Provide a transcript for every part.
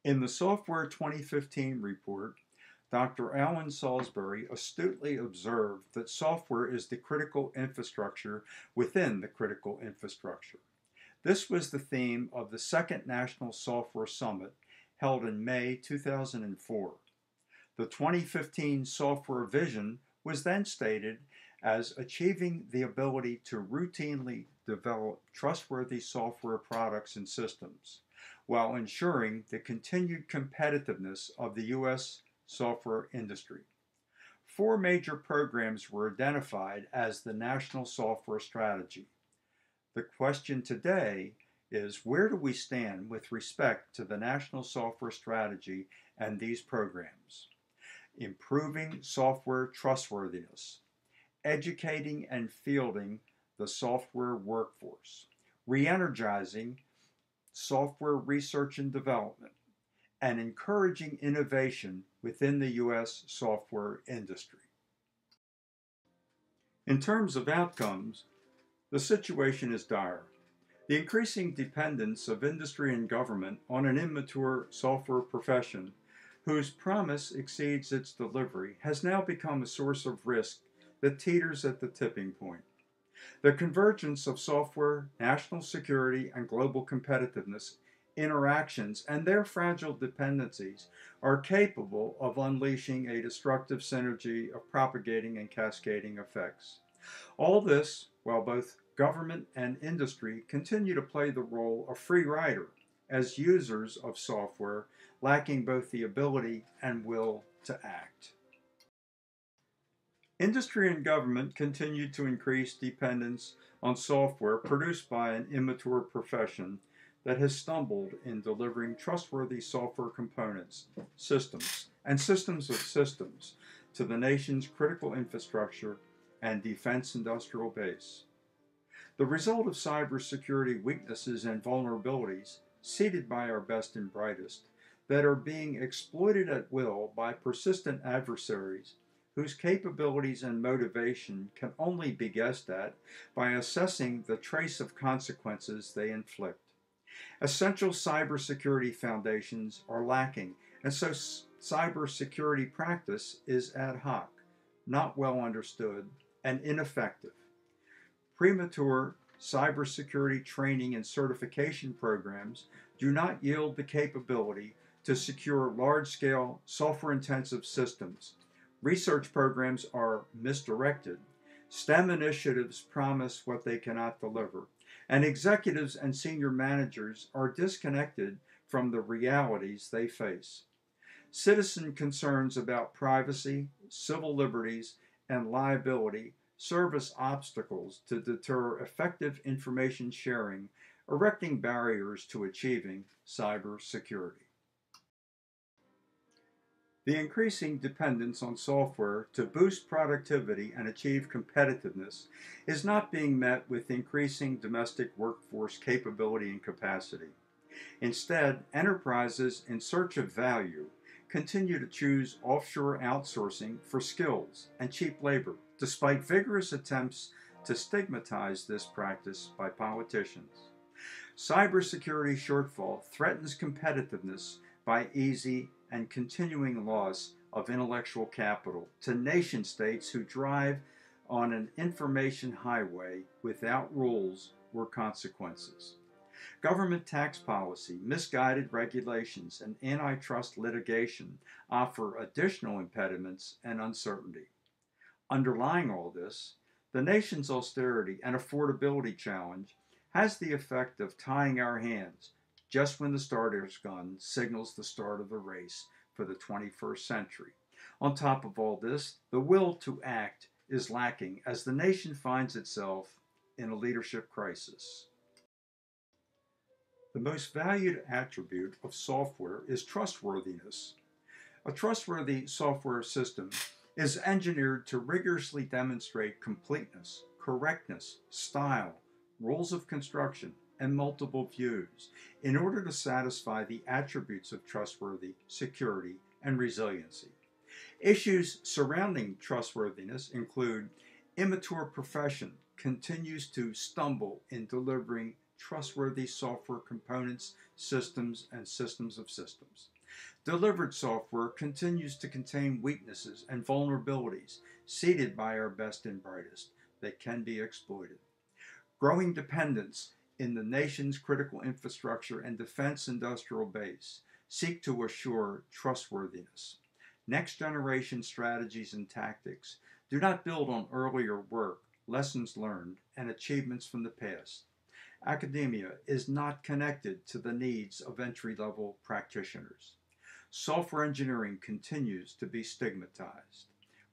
In the Software 2015 report, Dr. Alan Salisbury astutely observed that software is the critical infrastructure within the critical infrastructure. This was the theme of the second National Software Summit held in May 2004. The 2015 software vision was then stated as achieving the ability to routinely develop trustworthy software products and systems, while ensuring the continued competitiveness of the U.S. software industry. Four major programs were identified as the National Software Strategy. The question today is, where do we stand with respect to the National Software Strategy and these programs? Improving software trustworthiness, educating and fielding the software workforce, re-energizing software research and development, and encouraging innovation within the U.S. software industry. In terms of outcomes, the situation is dire. The increasing dependence of industry and government on an immature software profession whose promise exceeds its delivery has now become a source of risk that teeters at the tipping point. The convergence of software, national security, and global competitiveness interactions and their fragile dependencies are capable of unleashing a destructive synergy of propagating and cascading effects. All this while both government and industry continue to play the role of free rider as users of software, lacking both the ability and will to act. Industry and government continue to increase dependence on software produced by an immature profession that has stumbled in delivering trustworthy software components, systems, and systems of systems to the nation's critical infrastructure and defense industrial base. The result of cybersecurity weaknesses and vulnerabilities seeded by our best and brightest that are being exploited at will by persistent adversaries whose capabilities and motivation can only be guessed at by assessing the trace of consequences they inflict. Essential cybersecurity foundations are lacking, and so cybersecurity practice is ad hoc, not well understood, and ineffective. Premature cybersecurity training and certification programs do not yield the capability to secure large-scale, software-intensive systems. Research programs are misdirected. STEM initiatives promise what they cannot deliver, and executives and senior managers are disconnected from the realities they face. Citizen concerns about privacy, civil liberties, and liability serve as obstacles to deter effective information sharing, erecting barriers to achieving cybersecurity. The increasing dependence on software to boost productivity and achieve competitiveness is not being met with increasing domestic workforce capability and capacity. Instead, enterprises in search of value continue to choose offshore outsourcing for skills and cheap labor, despite vigorous attempts to stigmatize this practice by politicians. Cybersecurity shortfall threatens competitiveness by easy and continuing loss of intellectual capital to nation states who drive on an information highway without rules or consequences. Government tax policy, misguided regulations, and antitrust litigation offer additional impediments and uncertainty. Underlying all this, the nation's austerity and affordability challenge has the effect of tying our hands just when the starter's gun signals the start of the race for the 21st century. On top of all this, the will to act is lacking as the nation finds itself in a leadership crisis. The most valued attribute of software is trustworthiness. A trustworthy software system is engineered to rigorously demonstrate completeness, correctness, style, rules of construction, and multiple views in order to satisfy the attributes of trustworthy, security, and resiliency. Issues surrounding trustworthiness include immature profession continues to stumble in delivering trustworthy software components, systems, and systems of systems. Delivered software continues to contain weaknesses and vulnerabilities seeded by our best and brightest that can be exploited. Growing dependence in the nation's critical infrastructure and defense industrial base seek to assure trustworthiness. Next generation strategies and tactics do not build on earlier work, lessons learned, and achievements from the past. Academia is not connected to the needs of entry-level practitioners. Software engineering continues to be stigmatized.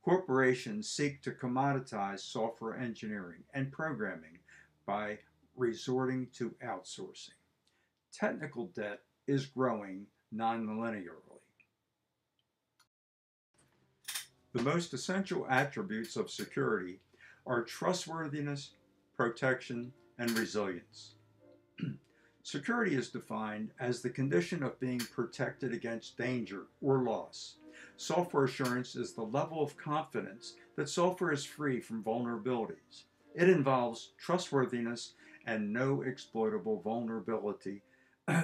Corporations seek to commoditize software engineering and programming by resorting to outsourcing. Technical debt is growing non-linearly. The most essential attributes of security are trustworthiness, protection, and resilience. Security is defined as the condition of being protected against danger or loss. Software assurance is the level of confidence that software is free from vulnerabilities. It involves trustworthiness and no exploitable vulnerability,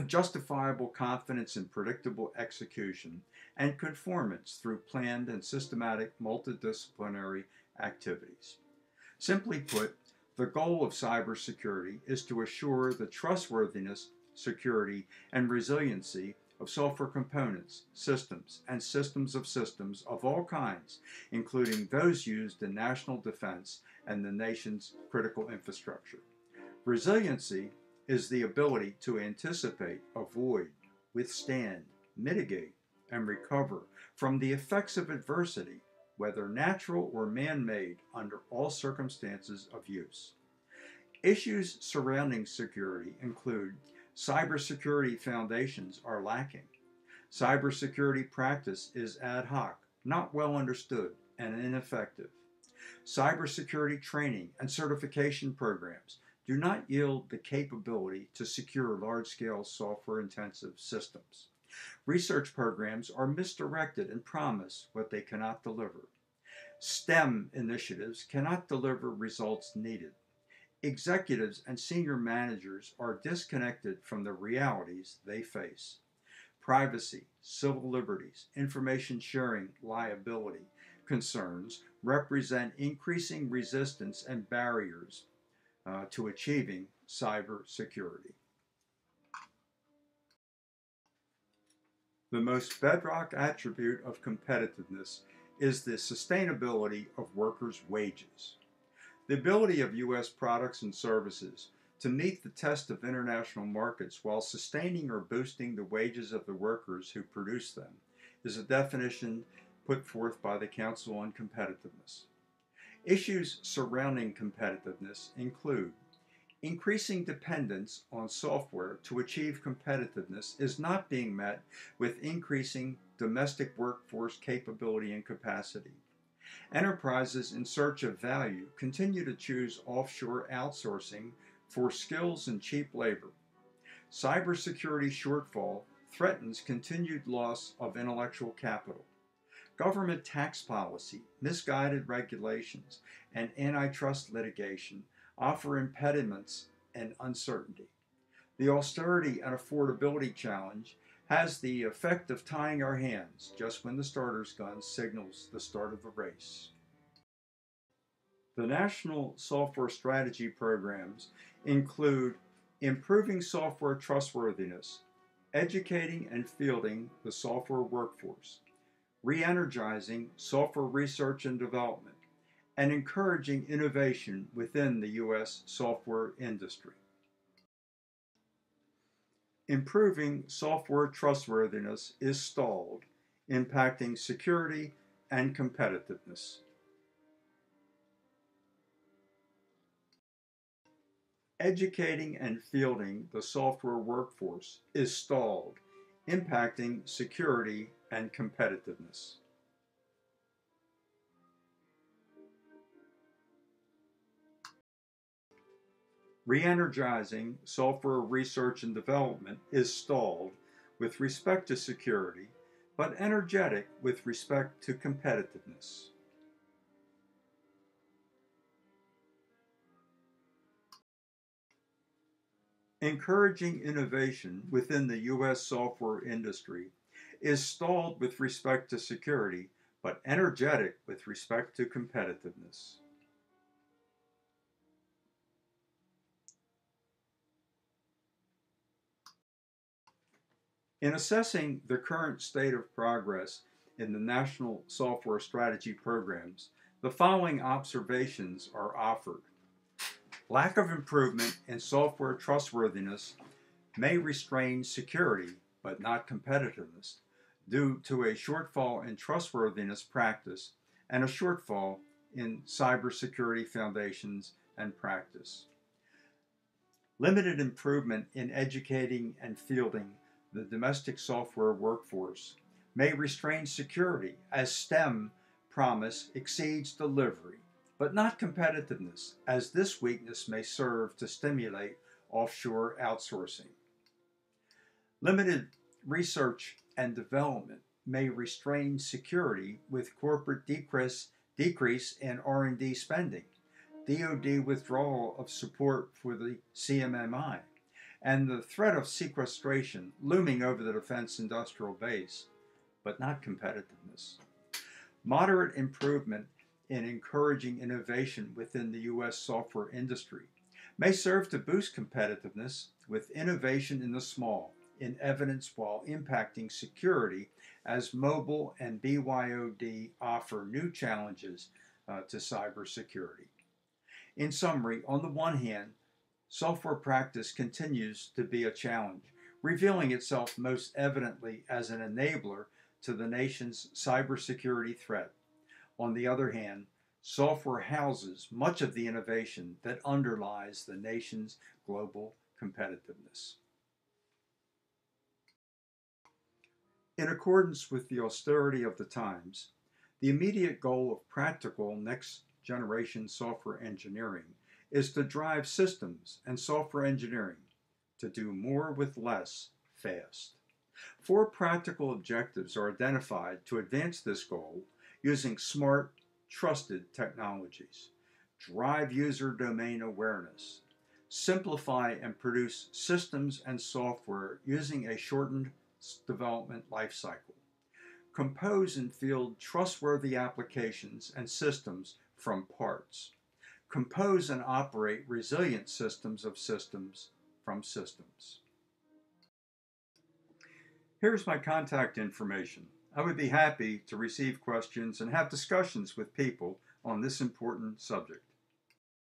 justifiable confidence in predictable execution, and conformance through planned and systematic multidisciplinary activities. Simply put, the goal of cybersecurity is to assure the trustworthiness, security, and resiliency of software components, systems, and systems of all kinds, including those used in national defense and the nation's critical infrastructure. Resiliency is the ability to anticipate, avoid, withstand, mitigate, and recover from the effects of adversity, whether natural or man-made, under all circumstances of use. Issues surrounding security include cybersecurity foundations are lacking. Cybersecurity practice is ad hoc, not well understood, and ineffective. Cybersecurity training and certification programs do not yield the capability to secure large-scale software-intensive systems. Research programs are misdirected and promise what they cannot deliver. STEM initiatives cannot deliver results needed. Executives and senior managers are disconnected from the realities they face. Privacy, civil liberties, information sharing, liability concerns represent increasing resistance and barriers to achieving cybersecurity. The most bedrock attribute of competitiveness is the sustainability of workers' wages. The ability of U.S. products and services to meet the test of international markets while sustaining or boosting the wages of the workers who produce them is a definition put forth by the Council on Competitiveness. Issues surrounding competitiveness include increasing dependence on software to achieve competitiveness is not being met with increasing domestic workforce capability and capacity. Enterprises in search of value continue to choose offshore outsourcing for skills and cheap labor. Cybersecurity shortfall threatens continued loss of intellectual capital. Government tax policy, misguided regulations, and antitrust litigation offer impediments and uncertainty. The austerity and affordability challenge has the effect of tying our hands just when the starter's gun signals the start of the race. The National Software Strategy programs include improving software trustworthiness, educating and fielding the software workforce, re-energizing software research and development, and encouraging innovation within the U.S. software industry. Improving software trustworthiness is stalled, impacting security and competitiveness. Educating and fielding the software workforce is stalled, impacting security and competitiveness. Re-energizing software research and development is stalled with respect to security, but energetic with respect to competitiveness. Encouraging innovation within the U.S. software industry is stalled with respect to security, but energetic with respect to competitiveness. In assessing the current state of progress in the National Software Strategy programs, the following observations are offered. Lack of improvement in software trustworthiness may restrain security, but not competitiveness, due to a shortfall in trustworthiness practice and a shortfall in cybersecurity foundations and practice. Limited improvement in educating and fielding the domestic software workforce may restrain security as STEM promise exceeds delivery, but not competitiveness, as this weakness may serve to stimulate offshore outsourcing. Limited research and development may restrain security with corporate decrease in R&D spending, DoD withdrawal of support for the CMMI, and the threat of sequestration looming over the defense industrial base, but not competitiveness. Moderate improvement in encouraging innovation within the U.S. software industry may serve to boost competitiveness with innovation in the small in evidence while impacting security as mobile and BYOD offer new challenges to cybersecurity. In summary, on the one hand, software practice continues to be a challenge, revealing itself most evidently as an enabler to the nation's cybersecurity threat. On the other hand, software houses much of the innovation that underlies the nation's global competitiveness. In accordance with the austerity of the times, the immediate goal of practical next-generation software engineering is to drive systems and software engineering to do more with less fast. Four practical objectives are identified to advance this goal using smart, trusted technologies. Drive user domain awareness. Simplify and produce systems and software using a shortened development lifecycle. Compose and field trustworthy applications and systems from parts. Compose and operate resilient systems of systems from systems. Here's my contact information. I would be happy to receive questions and have discussions with people on this important subject.